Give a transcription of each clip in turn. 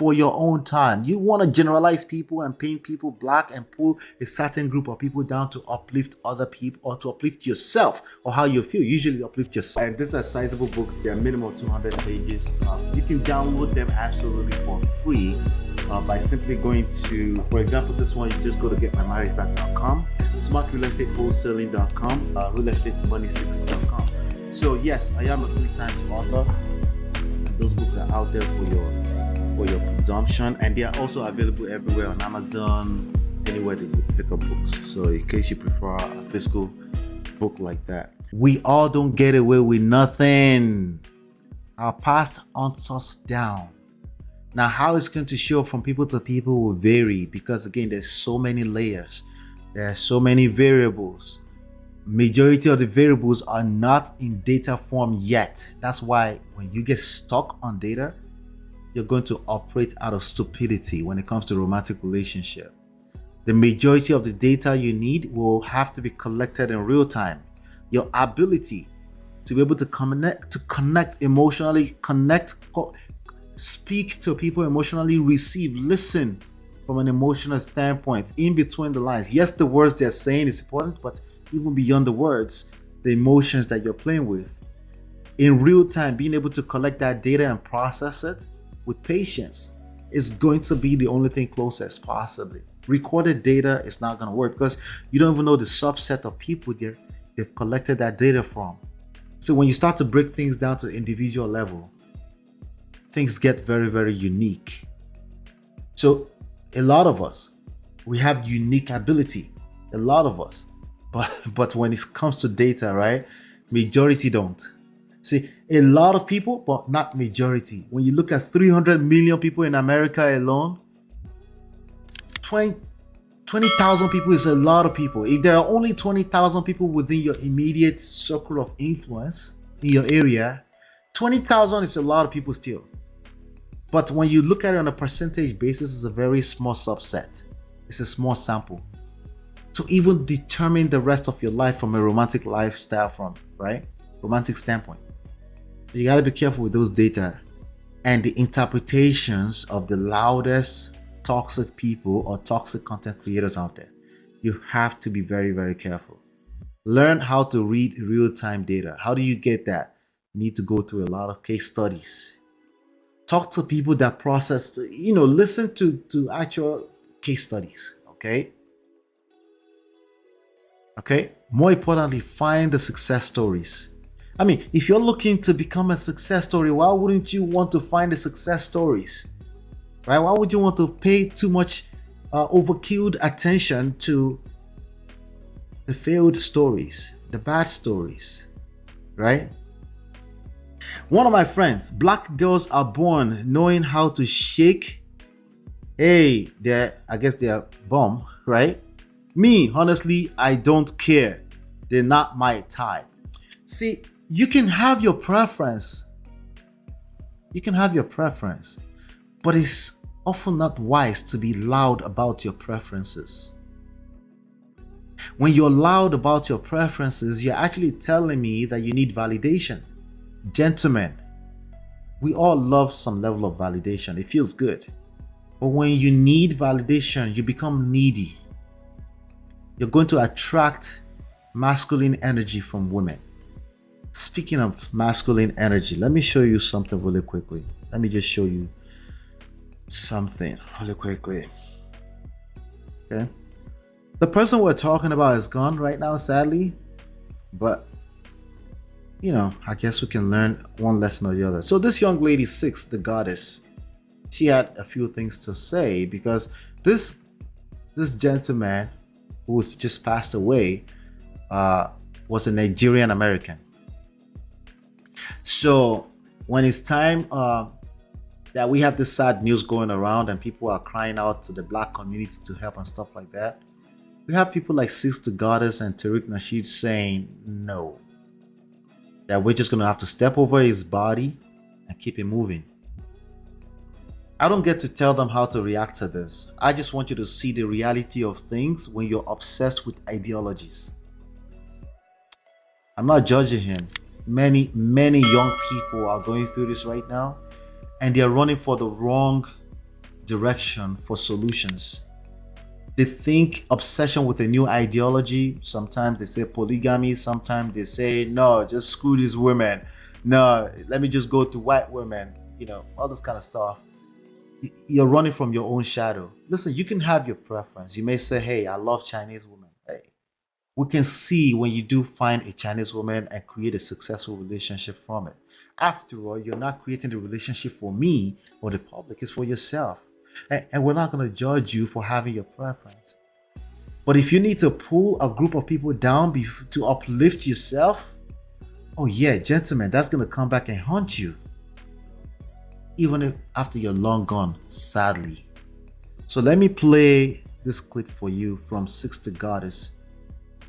for your own time. You want to generalize people and paint people black and pull a certain group of people down to uplift other people or to uplift yourself or how you feel. Usually uplift yourself. And these are sizable books. They're minimum 200 pages. You can download them absolutely for free by simply going to, for example, this one, you just go to getmymarriageback.com, smartrealestatewholesaling.com, realestatemoneysecrets.com. So yes, I am a 3 times author. Those books are out there for your consumption, and they are also available everywhere on Amazon, anywhere that you pick up books. So in case you prefer a physical book like that. We all don't get away with nothing. Our past hunts us down. Now, how it's going to show up from people to people will vary because, again, there's so many layers. There are so many variables. Majority of the variables are not in data form yet. That's why when you get stuck on data, you're going to operate out of stupidity when it comes to romantic relationship. The majority of the data you need will have to be collected in real time. Your ability to be able to connect emotionally, speak to people emotionally, receive, listen from an emotional standpoint, in between the lines. Yes, the words they're saying is important, but even beyond the words, the emotions that you're playing with. In real time, being able to collect that data and process it with patience is going to be the only thing closest possibly. Recorded data is not going to work because you don't even know the subset of people they've collected that data from. So when you start to break things down to individual level, things get very, very unique. So a lot of us, we have unique ability, a lot of us, but when it comes to data, right, majority don't. See, a lot of people, but not majority. When you look at 300 million people in America alone, 20,000 people is a lot of people. If there are only 20,000 people within your immediate circle of influence in your area, 20,000 is a lot of people still. But when you look at it on a percentage basis, it's a very small subset. It's a small sample to even determine the rest of your life from a romantic lifestyle romantic standpoint. You got to be careful with those data and the interpretations of the loudest toxic people or toxic content creators out there. You have to be very, very careful. Learn how to read real-time data. How do you get that? You need to go through a lot of case studies. Talk to people that process, listen to actual case studies, okay? Okay? More importantly, find the success stories. I mean, if you're looking to become a success story, why wouldn't you want to find the success stories? Right? Why would you want to pay too much overkilled attention to the failed stories, the bad stories, right? One of my friends, black girls are born knowing how to shake. Hey, I guess they're bum, right? Me, honestly, I don't care. They're not my type. See, you can have your preference. But it's often not wise to be loud about your preferences. When you're loud about your preferences, you're actually telling me that you need validation. Gentlemen, we all love some level of validation. It feels good. But when you need validation, you become needy. You're going to attract masculine energy from women. Speaking of masculine energy, let me show you something really quickly. Let me just show you something really quickly. Okay. The person we're talking about is gone right now, sadly. But, I guess we can learn one lesson or the other. So this young lady, Six, the goddess, she had a few things to say because this gentleman who's just passed away was a Nigerian American. So when it's time that we have this sad news going around and people are crying out to the black community to help and stuff like that, we have people like Six the Goddess and Tariq Nasheed saying no, that we're just going to have to step over his body and keep it moving. I don't get to tell them how to react to this. I just want you to see the reality of things when you're obsessed with ideologies. I'm not judging him. Many young people are going through this right now, and they're running for the wrong direction for solutions. They think obsession with a new ideology. Sometimes they say polygamy. Sometimes they say, no, just screw these women. No, let me just go to white women. All this kind of stuff. You're running from your own shadow. Listen, you can have your preference. You may say, hey, I love Chinese women. Hey, we can see when you do find a Chinese woman and create a successful relationship from it. After all, you're not creating the relationship for me or the public, it's for yourself. And we're not going to judge you for having your preference. But if you need to pull a group of people down to uplift yourself, oh yeah, gentlemen, that's going to come back and haunt you. Even if after you're long gone, sadly. So let me play this clip for you from Sister Goddess.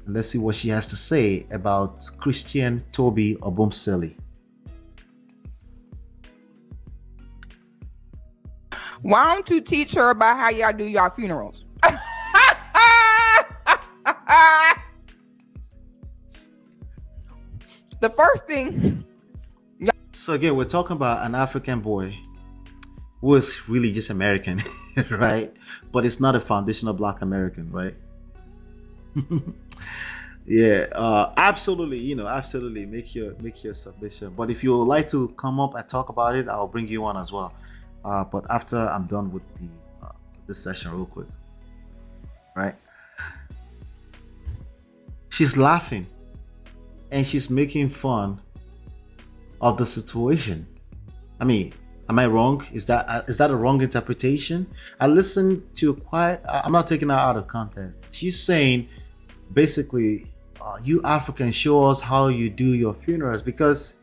And let's see what she has to say about Christian Toby Obumseli. Why don't you teach her about how y'all do y'all funerals? The first thing. So again, we're talking about an African boy who is really just American, right? But it's not a foundational Black American, right? Yeah, absolutely. Absolutely make your submission. But if you would like to come up and talk about it, I'll bring you on as well. But after I'm done with this session, real quick, right? She's laughing and she's making fun of the situation. I mean, am I wrong? Is that a wrong interpretation? I listened to I'm not taking her out of context. She's saying, basically, you Africans, show us how you do your funerals. Because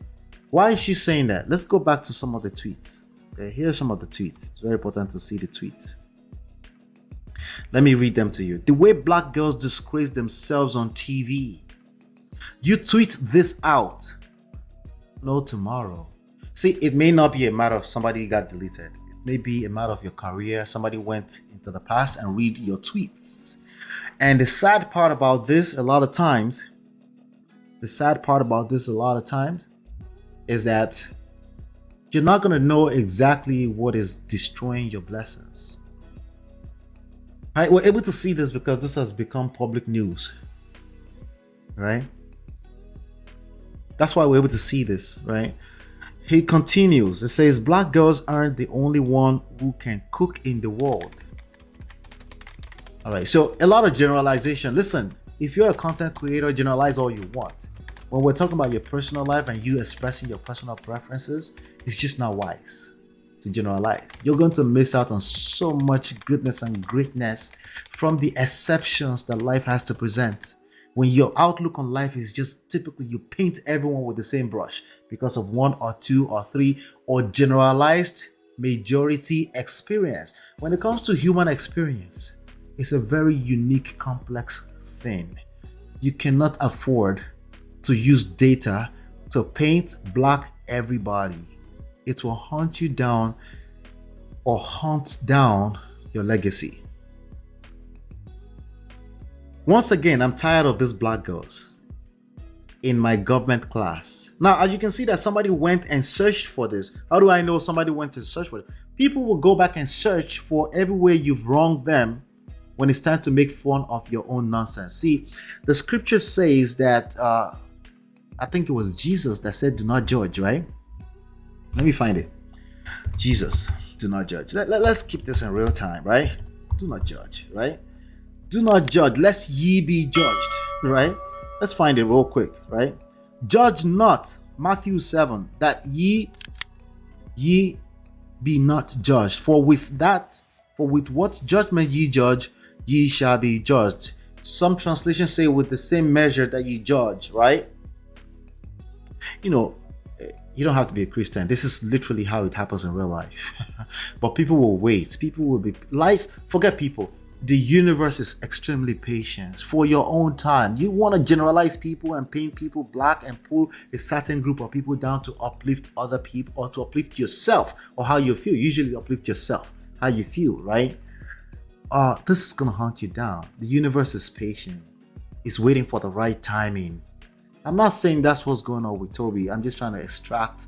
why is she saying that? Let's go back to some of the tweets. Okay, here are some of the tweets. It's very important to see the tweets. Let me read them to you. The way Black girls disgrace themselves on TV. You tweet this out. No tomorrow. See, it may not be a matter of somebody got deleted. It may be a matter of your career. Somebody went into the past and read your tweets. And the sad part about this a lot of times is that you're not going to know exactly what is destroying your blessings. Right? We're able to see this because this has become public news. Right? That's why we're able to see this, right? He continues. It says, Black girls aren't the only one who can cook in the world. All right, so a lot of generalization. Listen, if you're a content creator, generalize all you want. When we're talking about your personal life and you expressing your personal preferences, it's just not wise to generalize. You're going to miss out on so much goodness and greatness from the exceptions that life has to present. When your outlook on life is just typically you paint everyone with the same brush because of one or two or three or generalized majority experience. When it comes to human experience, it's a very unique, complex thing. You cannot afford to use data to paint Black everybody. It will hunt you down or hunt down your legacy. Once again, I'm tired of these Black girls in my government class. Now, as you can see that somebody went and searched for this. How do I know somebody went to search for it? People will go back and search for everywhere you've wronged them when it's time to make fun of your own nonsense. See, the scripture says that, I think it was Jesus that said, do not judge, right? Let me find it. Jesus, do not judge. Let's keep this in real time, right? Do not judge, right? Do not judge, lest ye be judged, right? Let's find it real quick, right? Judge not, Matthew 7, that ye be not judged. For with what judgment ye judge, ye shall be judged. Some translations say with the same measure that you judge, right? You don't have to be a Christian. This is literally how it happens in real life. But people will wait. People will be forget people. The universe is extremely patient for your own time. You want to generalize people and paint people Black and pull a certain group of people down to uplift other people or to uplift yourself or how you feel. Usually uplift yourself, how you feel, right? This is going to hunt you down. The universe is patient. It's waiting for the right timing. I'm not saying that's what's going on with Toby. I'm just trying to extract